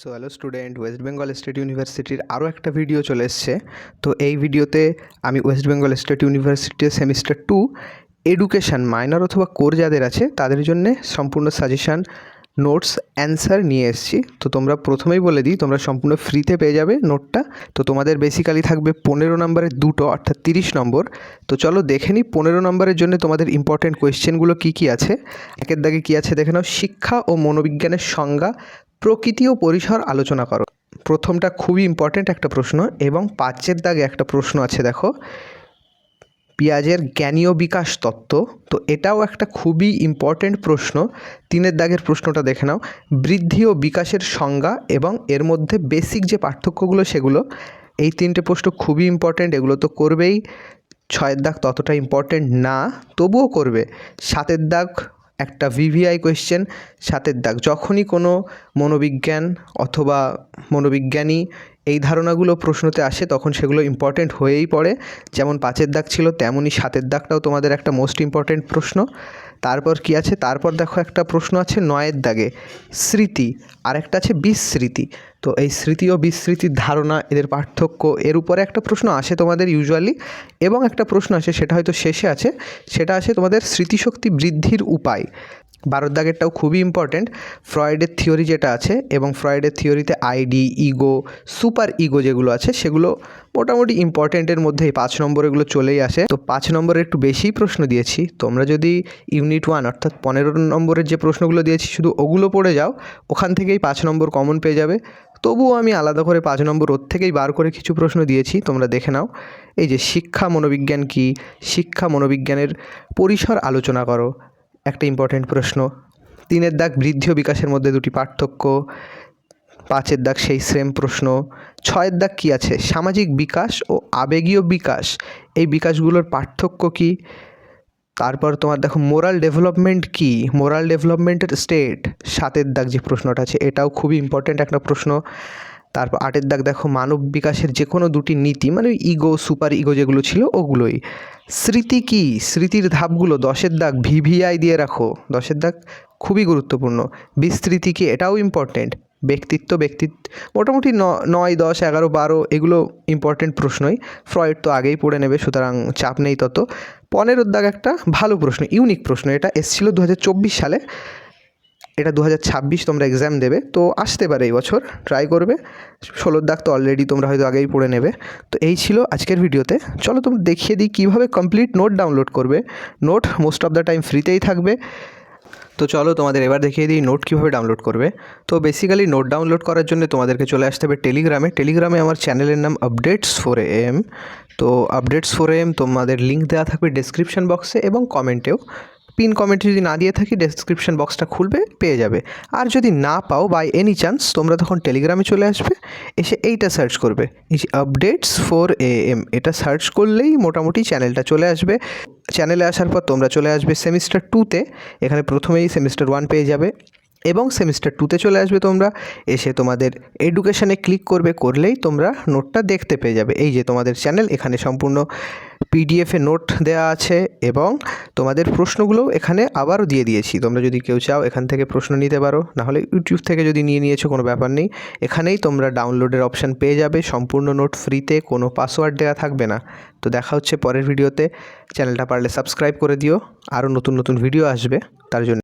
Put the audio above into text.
So hello student, West Bengal state ইউনিভার্সিটির আরও একটা ভিডিও চলে এসছে। তো এই ভিডিওতে আমি ওয়েস্ট বেঙ্গল স্টেট ইউনিভার্সিটির সেমিস্টার 2 এডুকেশান মাইনর অথবা কোর যাদের আছে তাদের জন্যে সম্পূর্ণ সাজেশান, নোটস, অ্যান্সার নিয়ে এসেছি। তো তোমরা প্রথমেই বলে দিই, তোমরা সম্পূর্ণ ফ্রিতে পেয়ে যাবে নোটটা। তো তোমাদের বেসিক্যালি থাকবে 15 নম্বরের দুটো, অর্থাৎ 30 নম্বর। তো চলো দেখে নিই 15 নম্বরের জন্য তোমাদের ইম্পর্টেন্ট কোয়েশ্চেনগুলো কী কী আছে। একের দাগে কী আছে দেখে নাও। শিক্ষা ও মনোবিজ্ঞানের সংজ্ঞা, প্রকৃতি ও পরিসর আলোচনা করো। প্রথমটা খুবই ইম্পর্টেন্ট একটা প্রশ্ন। এবং 5-এর দাগে একটা প্রশ্ন আছে, দেখো, পিঁয়াজের জ্ঞানীয় বিকাশ তত্ত্ব। তো এটাও একটা খুবই ইম্পর্টেন্ট প্রশ্ন। 3-এর দাগের প্রশ্নটা দেখে নাও। বৃদ্ধি ও বিকাশের সংজ্ঞা এবং এর মধ্যে বেসিক যে পার্থক্যগুলো সেগুলো। এই 3টে প্রশ্ন খুবই ইম্পর্টেন্ট, এগুলো তো করবেই। 6-এর দাগ ততটা ইম্পর্টেন্ট না, তবুও করবে। 7-এর দাগ একটা ভিভিআই কোয়েশ্চেন। 7-এর দাগ যখনই কোনো মনোবিজ্ঞান অথবা মনোবিজ্ঞানী এই ধারণাগুলো প্রশ্নতে আসে তখন সেগুলো ইম্পর্টেন্ট হয়েই পড়ে। যেমন 5-এর দাগ ছিল, তেমনই 7-এর দাগটাও তোমাদের একটা মোস্ট ইম্পর্টেন্ট প্রশ্ন। তারপর কি আছে, তারপর দেখো একটা প্রশ্ন আছে 9-এর দাগে, স্মৃতি, আর একটা আছে বিস্মৃতি। তো এই স্মৃতি ও বিস্মৃতির ধারণা, এদের পার্থক্য, এর উপরে একটা প্রশ্ন আসে তোমাদের ইউজুয়ালি। এবং একটা প্রশ্ন আসে, সেটা হয়তো শেষে আছে, সেটা আছে তোমাদের স্মৃতিশক্তি বৃদ্ধির উপায়। 12-এর দাগেরটাও খুবই ইম্পর্টেন্ট, ফ্রয়েডের থিওরি যেটা আছে। এবং ফ্রয়েডের থিওরিতে আইডি, ইগো, সুপার ইগো যেগুলো আছে সেগুলো মোটামুটি ইম্পর্টেন্টের মধ্যেই 5 নম্বর এগুলো চলেই আসে। তো 5 নম্বরে একটু বেশিই প্রশ্ন দিয়েছি। তোমরা যদি ইউনিট 1 অর্থাৎ 15 নম্বরের যে প্রশ্নগুলো দিয়েছি শুধু ওগুলো পড়ে যাও, ওখান থেকেই 5 নম্বর কমন পেয়ে যাবে। তবুও আমি আলাদা করে 5 নম্বর ওর থেকেই বার করে কিছু প্রশ্ন দিয়েছি, তোমরা দেখে নাও। এই যে শিক্ষা মনোবিজ্ঞান কী, শিক্ষা মনোবিজ্ঞানের পরিসর আলোচনা করো, একটা ইম্পর্টেন্ট প্রশ্ন। 3-এর দাগ বৃদ্ধি ও বিকাশের মধ্যে দুটি পার্থক্য। 5-এর দাগ সেই সেম প্রশ্ন। 6-এর দাগ কী আছে, সামাজিক বিকাশ ও আবেগীয় বিকাশ, এই বিকাশগুলোর পার্থক্য কী। তারপর তোমার দেখো মোরাল ডেভেলপমেন্ট কী, মোরাল ডেভেলপমেন্টের স্টেট। 7-এর দাগ যে প্রশ্নটা আছে এটাও খুবই ইম্পর্টেন্ট একটা প্রশ্ন। তারপর 8-এর দাগ দেখো মানব বিকাশের যে কোনো দুটি নীতি, মানে ইগো, সুপার ইগো যেগুলো ছিল ওগুলোই। স্মৃতি কী, স্মৃতির ধাপগুলো। 10-এর দাগ ভিভিআই দিয়ে রাখো, 10-এর দাগ খুবই গুরুত্বপূর্ণ। বিস্তৃতি কী, এটাও ইম্পর্টেন্ট। ব্যক্তিত্ব, মোটামুটি 9, 10, 11, 12 এগুলো ইম্পর্টেন্ট প্রশ্নই। ফ্রয়েড তো আগেই পড়ে নেবে, সুতরাং চাপ নেই তত। 15-এর দাগ একটা ভালো প্রশ্ন, ইউনিক প্রশ্ন, এটা এসেছিলো 2024 সালে, এটা 2026 তোমরা এক্সাম দেবে, তো আসতে পারে এই বছর, ট্রাই করবে। 16-এর দাগ তো অলরেডি তোমরা হয়তো আগেই পড়ে নেবে। তো এই ছিল আজকের ভিডিওতে। চলো তোমরা দেখিয়ে দিই কীভাবে কমপ্লিট নোট ডাউনলোড করবে। Note most of the time ফ্রিতেই থাকবে। তো চলো তোমাদের এবার দেখিয়ে দিই নোট কীভাবে ডাউনলোড করবে। তো বেসিক্যালি নোট ডাউনলোড করার জন্য তোমাদেরকে চলে আসতে হবে টেলিগ্রামে আমার চ্যানেলের নাম আপডেটস 4am। তো আপডেটস 4am তোমাদের লিঙ্ক দেওয়া থাকবে ডেসক্রিপশন বক্সে এবং কমেন্টেও। পিন কমেন্টে যদি না দিয়ে থাকি ডেসক্রিপশন বক্সটা খুলবে, পেয়ে যাবে। আর যদি না পাও বাই এনি চান্স, তোমরা তখন টেলিগ্রামে চলে আসবে, এসে এইটা সার্চ করবে, এই যে আপডেটস 4am, এটা সার্চ করলেই মোটামুটি চ্যানেলটা চলে আসবে। চ্যানেলে আসার পর তোমরা চলে আসবে সেমিস্টার 2তে। এখানে প্রথমেই সেমিস্টার 1 পেয়ে যাবে এবং সেমিস্টার 2তে চলে আসবে তোমরা। এসে তোমাদের এডুকেশানে ক্লিক করবে, করলেই তোমরা নোটটা দেখতে পেয়ে যাবে। এই যে তোমাদের চ্যানেল, এখানে সম্পূর্ণ পিডিএফে নোট দেওয়া আছে এবং তোমাদের প্রশ্নগুলোও এখানে আবারও দিয়ে দিয়েছি। তোমরা যদি কেউ চাও এখান থেকে প্রশ্ন নিতে পারো, নাহলে ইউটিউব থেকে যদি নিয়েছো কোনো ব্যাপার নেই। এখানেই তোমরা ডাউনলোডের অপশান পেয়ে যাবে, সম্পূর্ণ নোট ফ্রিতে, কোনো পাসওয়ার্ড দেওয়া থাকবে না। তো দেখা হচ্ছে পরের ভিডিওতে। চ্যানেলটা পারলে সাবস্ক্রাইব করে দিও, আরও নতুন নতুন ভিডিও আসবে তার জন্য।